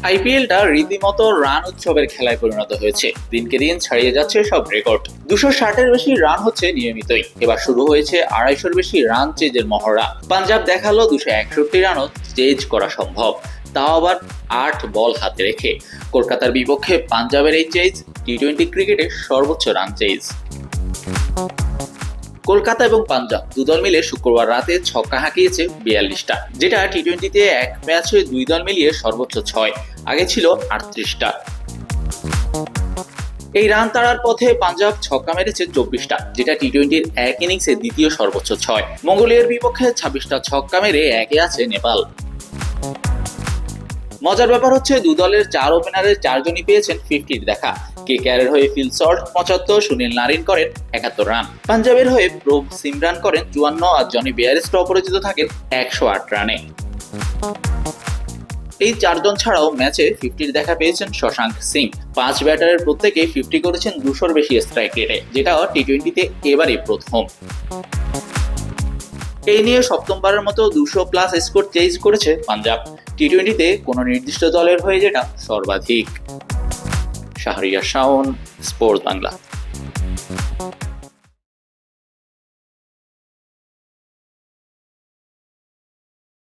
আইপিএলটা রীতিমতো রান উৎসবের খেলায় পরিণত হয়েছে। দিনকে দিন ছাড়িয়ে যাচ্ছে সব রেকর্ড। 260-এর বেশি রান হচ্ছে নিয়মিতই। এবার শুরু হয়েছে 250-এর বেশি রান চেজের মহড়া। পাঞ্জাব দেখালো 261 রানও চেজ করা সম্ভব, তাও আবার 8 বল হাতে রেখে। কলকাতার বিপক্ষে পাঞ্জাবের এই চেজ টি-20 ক্রিকেটের সর্বোচ্চ রান চেজ। কলকাতা এবং পাঞ্জাব দুদল মিলে শুক্রবার রাতে ছক্কা হাঁকিয়েছে 42টা, যেটা টি-20-তে এক ম্যাচে দুই দল মিলিয়ে সর্বোচ্চ 6। আগে ছিল 38টা। এই রান তাড়ার পথে পাঞ্জাব ছক্কা মেরেছে 24টা, যেটা টি-20-র এক ইনিংসে দ্বিতীয় সর্বোচ্চ 6। মঙ্গোলিয়ার বিপক্ষে 26টা ছক্কা মেরে একে আছে নেপাল। মজার ব্যাপার হচ্ছে দুদলের 4 ওপেনারের 4 জনই পেয়েছেন 50-র দেখা। কেকেআরের হয়ে ফিল সল্ট 75, সুনীল নারিন করেন 71 রান। পাঞ্জাবের হয়ে প্রভ সিমরান করেন 54 আর জনি বেয়ারস্টো অপরাজিত থাকেন 108 রানে। এই 4 জন ছাড়াও ম্যাচে 50-র দেখা পেয়েছেন শশাঙ্ক সিং। 5 ব্যাটারের প্রত্যেকেই 50 করেছেন 200-র বেশি স্ট্রাইক রেটে, যেটা টি-20-তে এবারই প্রথম। এই নিয়ে সপ্তমবারের মতো 200+ স্কোর চেজ করেছে পাঞ্জাব। টি-20-তে কোনো নির্দিষ্ট দলের হয়ে যেটা সর্বাধিক। শাহরিয়ার শাওন, স্পোর্টস বাংলা।